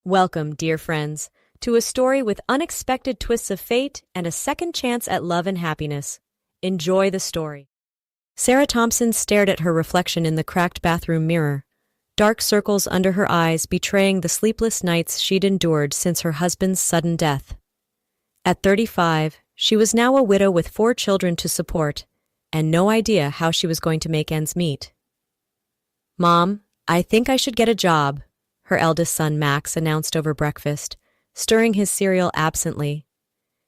Welcome, dear friends, to a story with unexpected twists of fate and a second chance at love and happiness. Enjoy the story. Sarah Thompson stared at her reflection in the cracked bathroom mirror, dark circles under her eyes betraying the sleepless nights she'd endured since her husband's sudden death. At 35, she was now a widow with 4 children to support, and no idea how she was going to make ends meet. "Mom, I think I should get a job," her eldest son Max announced over breakfast, stirring his cereal absently.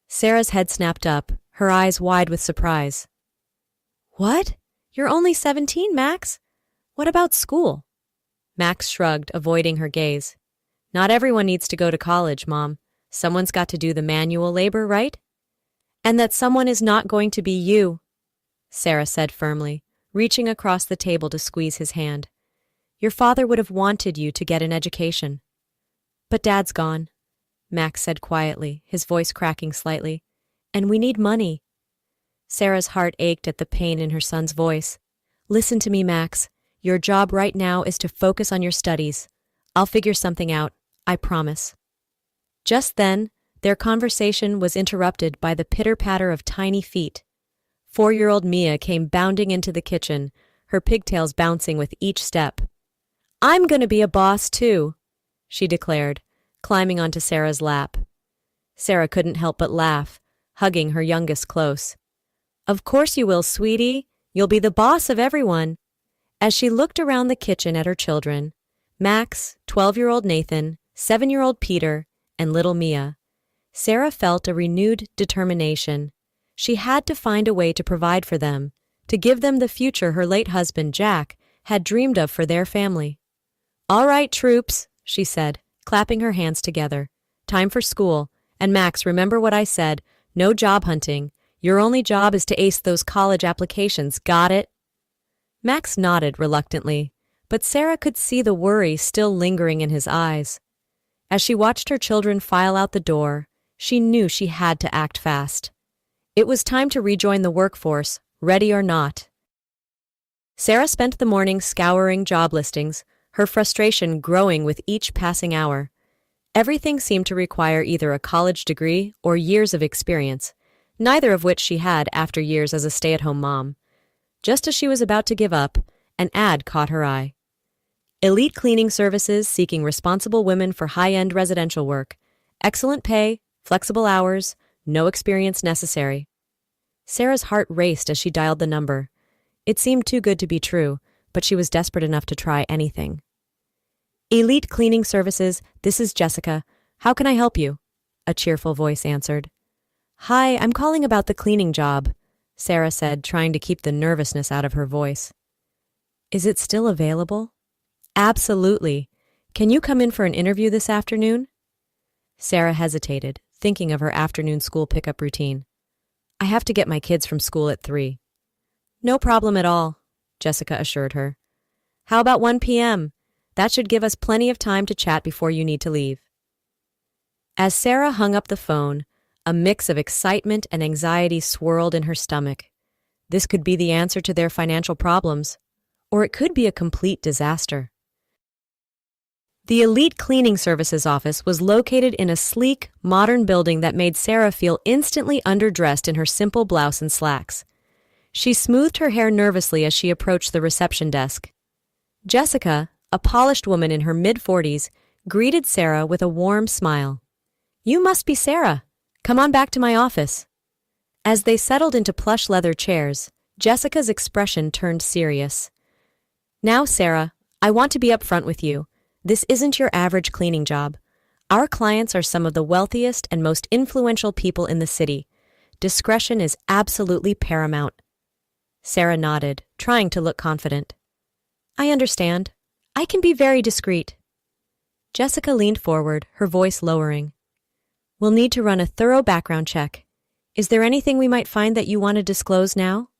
Sarah's head snapped up, her eyes wide with surprise. "What? You're only 17, Max? What about school?" Max shrugged, avoiding her gaze. "Not everyone needs to go to college, Mom. Someone's got to do the manual labor, right? And that someone is not going to be you," Sarah said firmly, reaching across the table to squeeze his hand. "Your father would have wanted you to get an education." "But Dad's gone," Max said quietly, his voice cracking slightly. "And we need money." Sarah's heart ached at the pain in her son's voice. "Listen to me, Max. Your job right now is to focus on your studies. I'll figure something out, I promise." Just then, their conversation was interrupted by the pitter-patter of tiny feet. 4-year-old Mia came bounding into the kitchen, her pigtails bouncing with each step. "I'm gonna be a boss, too," she declared, climbing onto Sarah's lap. Sarah couldn't help but laugh, hugging her youngest close. "Of course you will, sweetie. You'll be the boss of everyone." As she looked around the kitchen at her children, Max, 12-year-old Nathan, 7-year-old Peter, and little Mia, Sarah felt a renewed determination. She had to find a way to provide for them, to give them the future her late husband, Jack, had dreamed of for their family. "All right, troops," she said, clapping her hands together. "Time for school. And Max, remember what I said, no job hunting. Your only job is to ace those college applications, got it?" Max nodded reluctantly, but Sarah could see the worry still lingering in his eyes. As she watched her children file out the door, she knew she had to act fast. It was time to rejoin the workforce, ready or not. Sarah spent the morning scouring job listings, her frustration growing with each passing hour. Everything seemed to require either a college degree or years of experience, neither of which she had after years as a stay-at-home mom. Just as she was about to give up, an ad caught her eye. Elite cleaning services seeking responsible women for high-end residential work. Excellent pay, flexible hours, no experience necessary. Sarah's heart raced as she dialed the number. It seemed too good to be true, but she was desperate enough to try anything. "Elite Cleaning Services, this is Jessica. How can I help you?" a cheerful voice answered. "Hi, I'm calling about the cleaning job," Sarah said, trying to keep the nervousness out of her voice. "Is it still available?" "Absolutely. Can you come in for an interview this afternoon?" Sarah hesitated, thinking of her afternoon school pickup routine. "I have to get my kids from school at 3. "No problem at all," Jessica assured her. "How about 1 p.m.? That should give us plenty of time to chat before you need to leave." As Sarah hung up the phone, a mix of excitement and anxiety swirled in her stomach. This could be the answer to their financial problems, or it could be a complete disaster. The Elite Cleaning Services office was located in a sleek, modern building that made Sarah feel instantly underdressed in her simple blouse and slacks. She smoothed her hair nervously as she approached the reception desk. Jessica, a polished woman in her mid-40s, greeted Sarah with a warm smile. "You must be Sarah. Come on back to my office." As they settled into plush leather chairs, Jessica's expression turned serious. "Now, Sarah, I want to be upfront with you. This isn't your average cleaning job. Our clients are some of the wealthiest and most influential people in the city. Discretion is absolutely paramount." Sarah nodded, trying to look confident. "I understand. I can be very discreet." Jessica leaned forward, her voice lowering. "We'll need to run a thorough background check. Is there anything we might find that you want to disclose now?"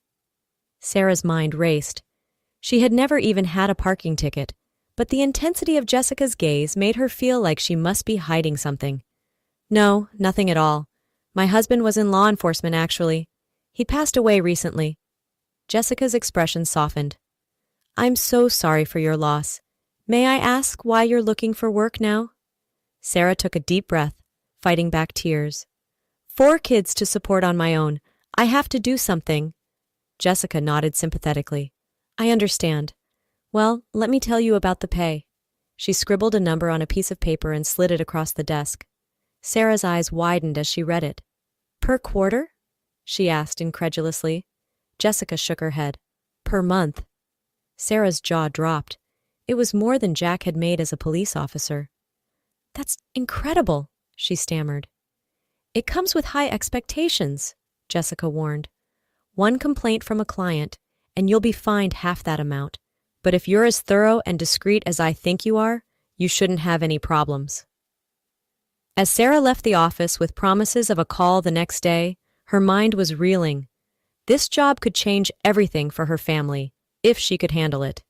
Sarah's mind raced. She had never even had a parking ticket, but the intensity of Jessica's gaze made her feel like she must be hiding something. "No, nothing at all. My husband was in law enforcement, actually. He passed away recently." Jessica's expression softened. "I'm so sorry for your loss. May I ask why you're looking for work now?" Sarah took a deep breath, fighting back tears. 4 kids to support on my own. I have to do something. Jessica nodded sympathetically. I understand. Well, let me tell you about the pay. She scribbled a number on a piece of paper and slid it across the desk. Sarah's eyes widened as she read it. Per quarter? She asked incredulously. Jessica shook her head. Per month. Sarah's jaw dropped. It was more than Jack had made as a police officer. That's incredible, she stammered. It comes with high expectations, Jessica warned. 1 complaint from a client, and you'll be fined half that amount. But if you're as thorough and discreet as I think you are, you shouldn't have any problems. As Sarah left the office with promises of a call the next day, her mind was reeling. This job could change everything for her family, if she could handle it.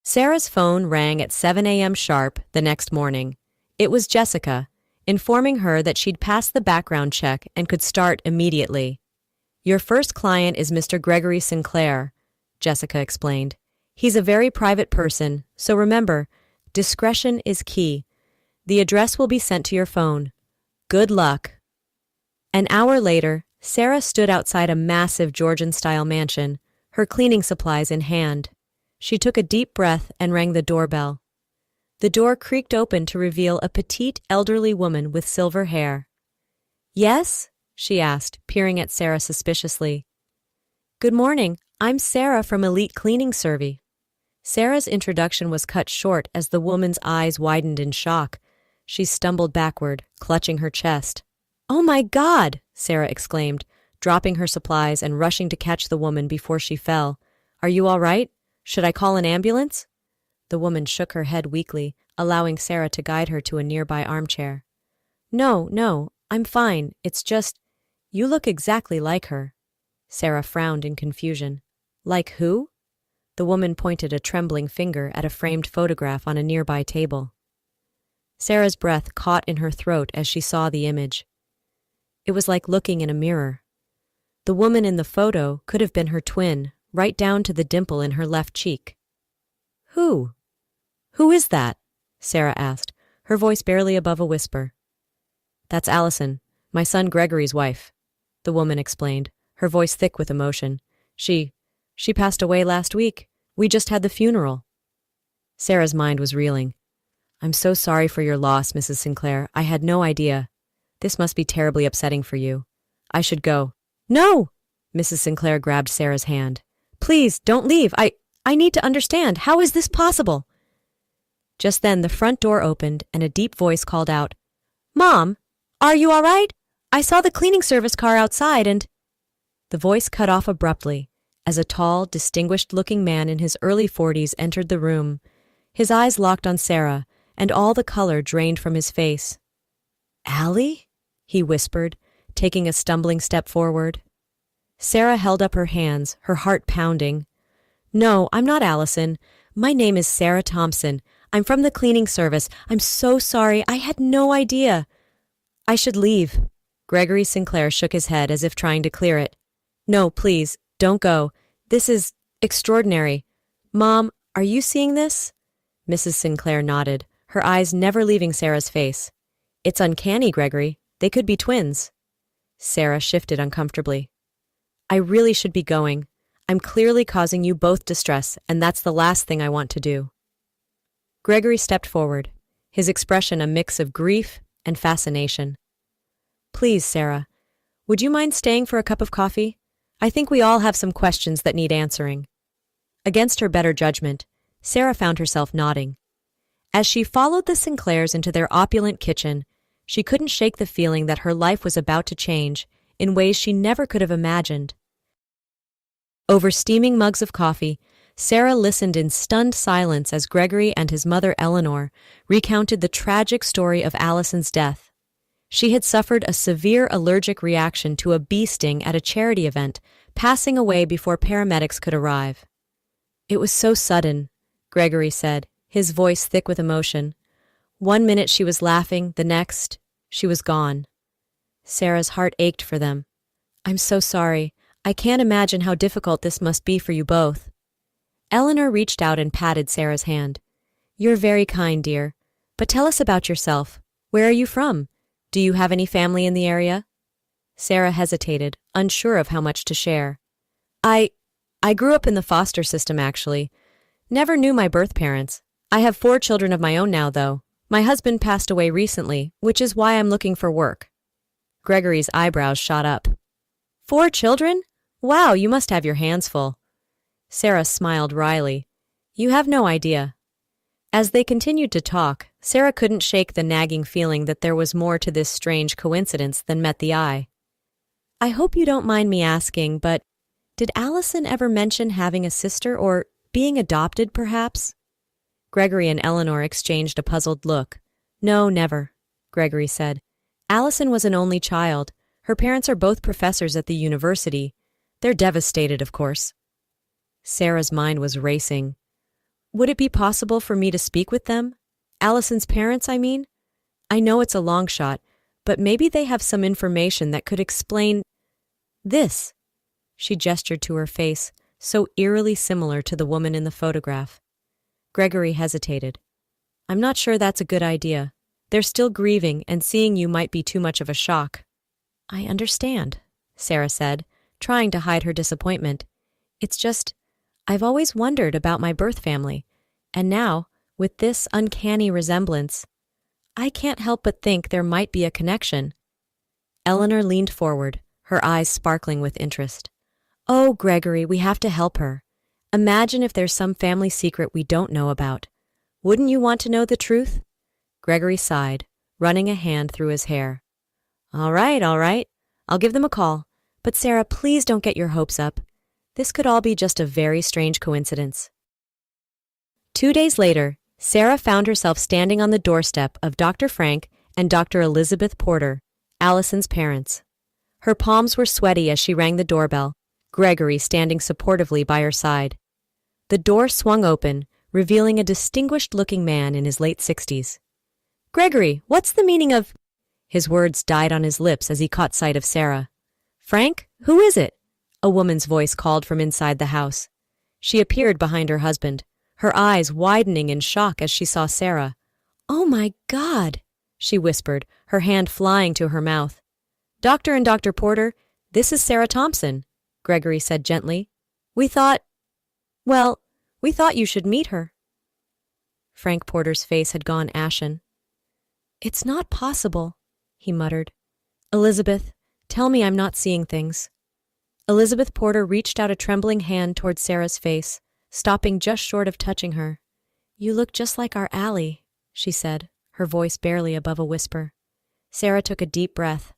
Sarah's phone rang at 7 a.m. sharp the next morning. It was Jessica, informing her that she'd passed the background check and could start immediately. Your first client is Mr. Gregory Sinclair, Jessica explained. He's a very private person, so remember, discretion is key. The address will be sent to your phone. Good luck. An hour later, Sarah stood outside a massive Georgian-style mansion, her cleaning supplies in hand. She took a deep breath and rang the doorbell. The door creaked open to reveal a petite, elderly woman with silver hair. Yes? She asked, peering at Sarah suspiciously. Good morning. I'm Sarah from Elite Cleaning Service. Sarah's introduction was cut short as the woman's eyes widened in shock. She stumbled backward, clutching her chest. Oh my God! Sarah exclaimed, dropping her supplies and rushing to catch the woman before she fell. Are you all right? Should I call an ambulance? The woman shook her head weakly, allowing Sarah to guide her to a nearby armchair. No, I'm fine. It's just, you look exactly like her. Sarah frowned in confusion. Like who? The woman pointed a trembling finger at a framed photograph on a nearby table. Sarah's breath caught in her throat as she saw the image. It was like looking in a mirror. The woman in the photo could have been her twin, right down to the dimple in her left cheek. Who? Who is that? Sarah asked, her voice barely above a whisper. That's Allison, my son Gregory's wife, the woman explained, her voice thick with emotion. She passed away last week. We just had the funeral. Sarah's mind was reeling. I'm so sorry for your loss, Mrs. Sinclair. I had no idea. This must be terribly upsetting for you. I should go. No! Mrs. Sinclair grabbed Sarah's hand. Please, don't leave. I need to understand. How is this possible? Just then, the front door opened and a deep voice called out, Mom, are you all right? I saw the cleaning service car outside and... The voice cut off abruptly as a tall, distinguished-looking man in his early 40s entered the room. His eyes locked on Sarah, and all the color drained from his face. Allie? He whispered, taking a stumbling step forward. Sarah held up her hands, her heart pounding. No, I'm not Allison. My name is Sarah Thompson. I'm from the cleaning service. I'm so sorry. I had no idea. I should leave. Gregory Sinclair shook his head as if trying to clear it. No, please, don't go. This is extraordinary. Mom, are you seeing this? Mrs. Sinclair nodded, her eyes never leaving Sarah's face. It's uncanny, Gregory. They could be twins. Sarah shifted uncomfortably. I really should be going. I'm clearly causing you both distress, and that's the last thing I want to do. Gregory stepped forward, his expression a mix of grief and fascination. Please, Sarah, would you mind staying for a cup of coffee? I think we all have some questions that need answering. Against her better judgment, Sarah found herself nodding. As she followed the Sinclairs into their opulent kitchen, she couldn't shake the feeling that her life was about to change in ways she never could have imagined. Over steaming mugs of coffee, Sarah listened in stunned silence as Gregory and his mother Eleanor recounted the tragic story of Allison's death. She had suffered a severe allergic reaction to a bee sting at a charity event, passing away before paramedics could arrive. It was so sudden, Gregory said, his voice thick with emotion. 1 minute she was laughing, the next, she was gone. Sarah's heart ached for them. I'm so sorry. I can't imagine how difficult this must be for you both. Eleanor reached out and patted Sarah's hand. You're very kind, dear. But tell us about yourself. Where are you from? Do you have any family in the area? Sarah hesitated, unsure of how much to share. I grew up in the foster system, actually. Never knew my birth parents. I have 4 children of my own now, though. My husband passed away recently, which is why I'm looking for work. Gregory's eyebrows shot up. 4 children? Wow, you must have your hands full. Sarah smiled wryly. You have no idea. As they continued to talk, Sarah couldn't shake the nagging feeling that there was more to this strange coincidence than met the eye. I hope you don't mind me asking, but did Allison ever mention having a sister or being adopted, perhaps? Gregory and Eleanor exchanged a puzzled look. No, never, Gregory said. Allison was an only child. Her parents are both professors at the university. They're devastated, of course. Sarah's mind was racing. Would it be possible for me to speak with them? Allison's parents, I mean? I know it's a long shot, but maybe they have some information that could explain this. She gestured to her face, so eerily similar to the woman in the photograph. Gregory hesitated. I'm not sure that's a good idea. They're still grieving, and seeing you might be too much of a shock. I understand, Sarah said, trying to hide her disappointment. It's just, I've always wondered about my birth family, and now, with this uncanny resemblance, I can't help but think there might be a connection. Eleanor leaned forward, her eyes sparkling with interest. Oh, Gregory, we have to help her. Imagine if there's some family secret we don't know about. Wouldn't you want to know the truth? Gregory sighed, running a hand through his hair. All right. I'll give them a call. But Sarah, please don't get your hopes up. This could all be just a very strange coincidence. 2 days later, Sarah found herself standing on the doorstep of Dr. Frank and Dr. Elizabeth Porter, Allison's parents. Her palms were sweaty as she rang the doorbell, Gregory standing supportively by her side. The door swung open, revealing a distinguished-looking man in his late 60s. Gregory, what's the meaning of— His words died on his lips as he caught sight of Sarah. Frank, who is it? A woman's voice called from inside the house. She appeared behind her husband, her eyes widening in shock as she saw Sarah. Oh my God, she whispered, her hand flying to her mouth. Doctor and Dr. Porter, this is Sarah Thompson, Gregory said gently. We thought you should meet her. Frank Porter's face had gone ashen. It's not possible, he muttered. Elizabeth, tell me I'm not seeing things. Elizabeth Porter reached out a trembling hand toward Sarah's face, stopping just short of touching her. You look just like our Allie, she said, her voice barely above a whisper. Sarah took a deep breath.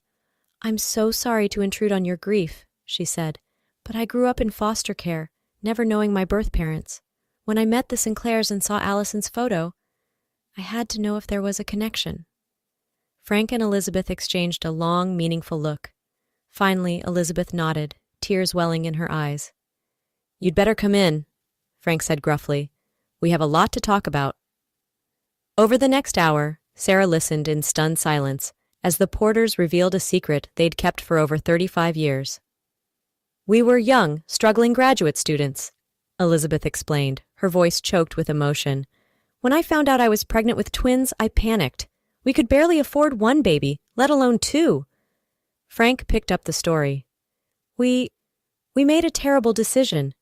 I'm so sorry to intrude on your grief, she said, but I grew up in foster care, never knowing my birth parents. When I met the Sinclairs and saw Allison's photo, I had to know if there was a connection. Frank and Elizabeth exchanged a long, meaningful look. Finally, Elizabeth nodded, tears welling in her eyes. You'd better come in, Frank said gruffly. We have a lot to talk about. Over the next hour, Sarah listened in stunned silence as the Porters revealed a secret they'd kept for over 35 years. We were young, struggling graduate students, Elizabeth explained, her voice choked with emotion. When I found out I was pregnant with twins, I panicked. We could barely afford 1 baby, let alone 2. Frank picked up the story. We made a terrible decision.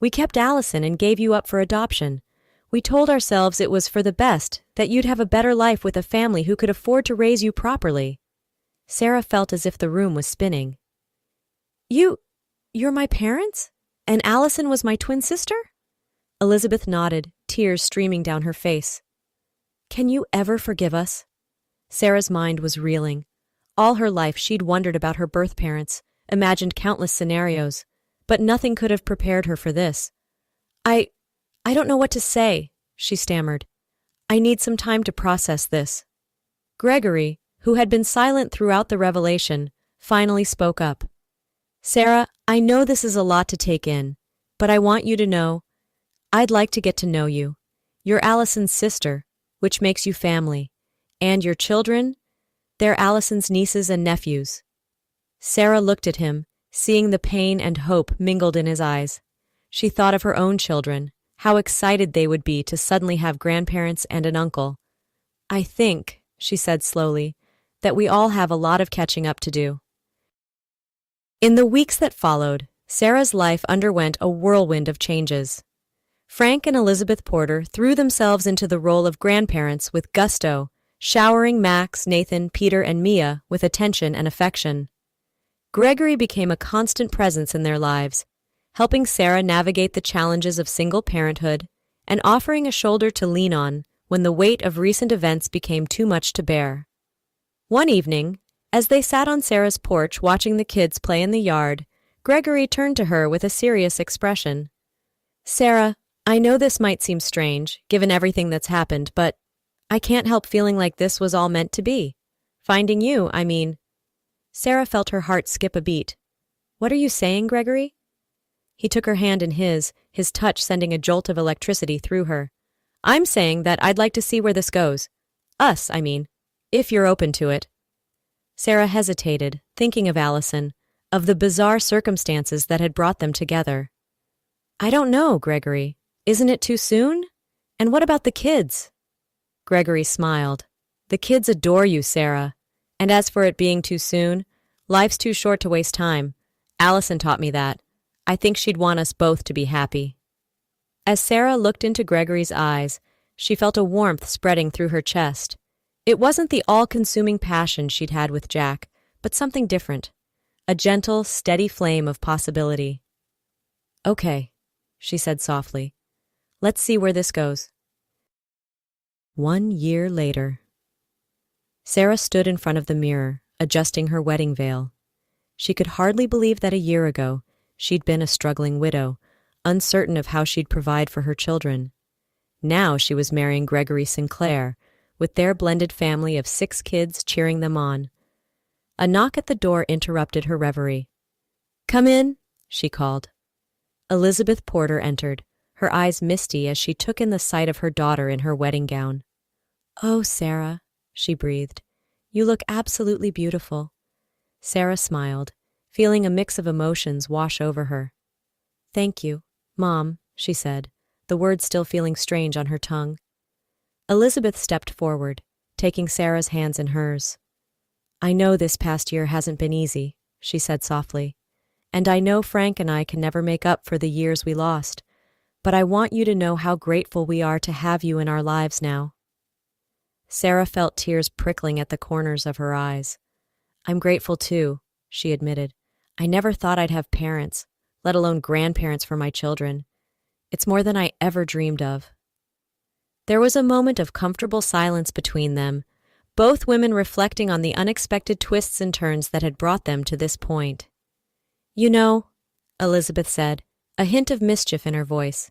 We kept Allison and gave you up for adoption. We told ourselves it was for the best, that you'd have a better life with a family who could afford to raise you properly. Sarah felt as if the room was spinning. You're my parents? And Allison was my twin sister? Elizabeth nodded, tears streaming down her face. Can you ever forgive us? Sarah's mind was reeling. All her life she'd wondered about her birth parents, imagined countless scenarios, but nothing could have prepared her for this. I don't know what to say, she stammered. I need some time to process this. Gregory, who had been silent throughout the revelation, finally spoke up. Sarah, I know this is a lot to take in, but I want you to know, I'd like to get to know you. You're Allison's sister, which makes you family. And your children? They're Allison's nieces and nephews. Sarah looked at him, seeing the pain and hope mingled in his eyes. She thought of her own children, how excited they would be to suddenly have grandparents and an uncle. I think, she said slowly, that we all have a lot of catching up to do. In the weeks that followed, Sarah's life underwent a whirlwind of changes. Frank and Elizabeth Porter threw themselves into the role of grandparents with gusto, showering Max, Nathan, Peter, and Mia with attention and affection. Gregory became a constant presence in their lives, helping Sarah navigate the challenges of single parenthood and offering a shoulder to lean on when the weight of recent events became too much to bear. One evening, as they sat on Sarah's porch watching the kids play in the yard, Gregory turned to her with a serious expression. "Sarah, I know this might seem strange, given everything that's happened, but I can't help feeling like this was all meant to be. Finding you, I mean." Sarah felt her heart skip a beat. "What are you saying, Gregory?" He took her hand in his touch sending a jolt of electricity through her. "I'm saying that I'd like to see where this goes. Us, I mean, if you're open to it." Sarah hesitated, thinking of Allison, of the bizarre circumstances that had brought them together. "I don't know, Gregory. Isn't it too soon? And what about the kids?" Gregory smiled. "The kids adore you, Sarah. And as for it being too soon, life's too short to waste time. Allison taught me that. I think she'd want us both to be happy." As Sarah looked into Gregory's eyes, she felt a warmth spreading through her chest. It wasn't the all-consuming passion she'd had with Jack, but something different. A gentle, steady flame of possibility. "Okay," she said softly. "Let's see where this goes." 1 year later. Sarah stood in front of the mirror, adjusting her wedding veil. She could hardly believe that a year ago, she'd been a struggling widow, uncertain of how she'd provide for her children. Now she was marrying Gregory Sinclair, with their blended family of 6 kids cheering them on. A knock at the door interrupted her reverie. "Come in," she called. Elizabeth Porter entered, her eyes misty as she took in the sight of her daughter in her wedding gown. "Oh, Sarah," she breathed, "you look absolutely beautiful." Sarah smiled, feeling a mix of emotions wash over her. "Thank you, Mom," she said, the words still feeling strange on her tongue. Elizabeth stepped forward, taking Sarah's hands in hers. "I know this past year hasn't been easy," she said softly, "and I know Frank and I can never make up for the years we lost, but I want you to know how grateful we are to have you in our lives now." Sarah felt tears prickling at the corners of her eyes. "I'm grateful too," she admitted. "I never thought I'd have parents, let alone grandparents for my children. It's more than I ever dreamed of." There was a moment of comfortable silence between them, both women reflecting on the unexpected twists and turns that had brought them to this point. "You know," Elizabeth said, a hint of mischief in her voice,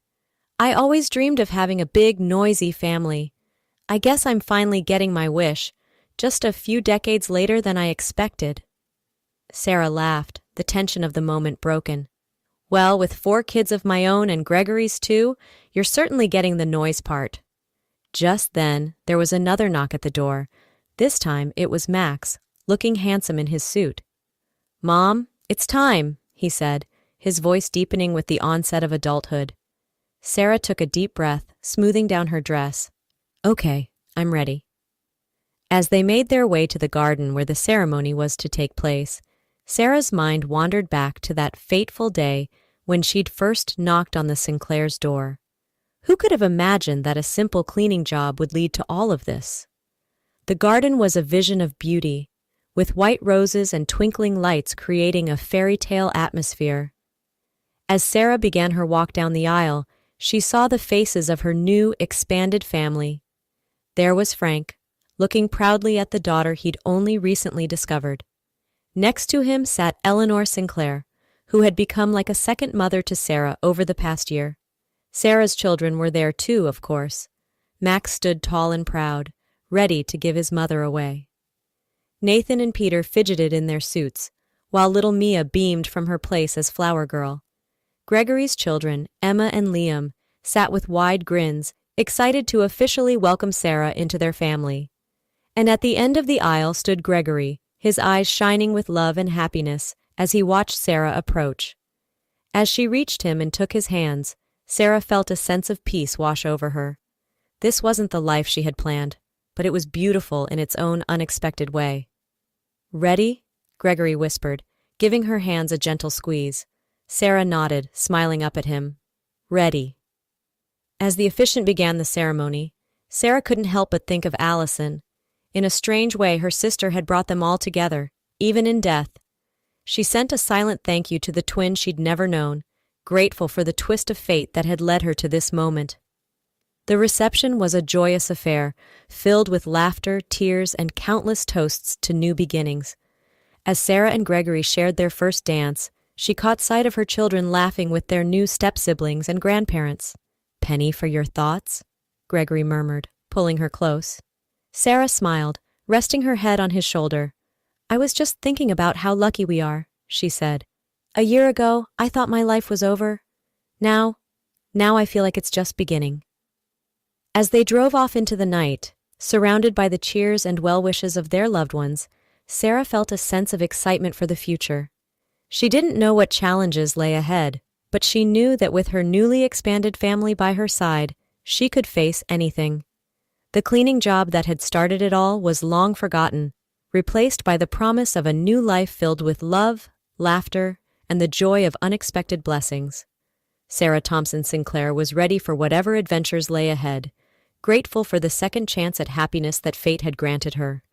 "I always dreamed of having a big, noisy family. I guess I'm finally getting my wish, just a few decades later than I expected." Sarah laughed, the tension of the moment broken. "Well, with 4 kids of my own and Gregory's too, you're certainly getting the noise part." Just then, there was another knock at the door. This time, it was Max, looking handsome in his suit. "Mom, it's time," he said, his voice deepening with the onset of adulthood. Sarah took a deep breath, smoothing down her dress. "Okay, I'm ready." As they made their way to the garden where the ceremony was to take place, Sarah's mind wandered back to that fateful day when she'd first knocked on the Sinclair's door. Who could have imagined that a simple cleaning job would lead to all of this? The garden was a vision of beauty, with white roses and twinkling lights creating a fairy tale atmosphere. As Sarah began her walk down the aisle, she saw the faces of her new, expanded family. There was Frank, looking proudly at the daughter he'd only recently discovered. Next to him sat Eleanor Sinclair, who had become like a second mother to Sarah over the past year. Sarah's children were there too, of course. Max stood tall and proud, ready to give his mother away. Nathan and Peter fidgeted in their suits, while little Mia beamed from her place as flower girl. Gregory's children, Emma and Liam, sat with wide grins, excited to officially welcome Sarah into their family. And at the end of the aisle stood Gregory, his eyes shining with love and happiness as he watched Sarah approach. As she reached him and took his hands, Sarah felt a sense of peace wash over her. This wasn't the life she had planned, but it was beautiful in its own unexpected way. "Ready?" Gregory whispered, giving her hands a gentle squeeze. Sarah nodded, smiling up at him. "Ready." As the officiant began the ceremony, Sarah couldn't help but think of Allison. In a strange way, her sister had brought them all together, even in death. She sent a silent thank you to the twin she'd never known, grateful for the twist of fate that had led her to this moment. The reception was a joyous affair, filled with laughter, tears, and countless toasts to new beginnings. As Sarah and Gregory shared their first dance, she caught sight of her children laughing with their new step-siblings and grandparents. "Penny for your thoughts?" Gregory murmured, pulling her close. Sarah smiled, resting her head on his shoulder. "I was just thinking about how lucky we are," she said. "A year ago, I thought my life was over. Now I feel like it's just beginning." As they drove off into the night, surrounded by the cheers and well-wishes of their loved ones, Sarah felt a sense of excitement for the future. She didn't know what challenges lay ahead, but she knew that with her newly expanded family by her side, she could face anything. The cleaning job that had started it all was long forgotten, replaced by the promise of a new life filled with love, laughter, and the joy of unexpected blessings. Sarah Thompson Sinclair was ready for whatever adventures lay ahead, grateful for the second chance at happiness that fate had granted her.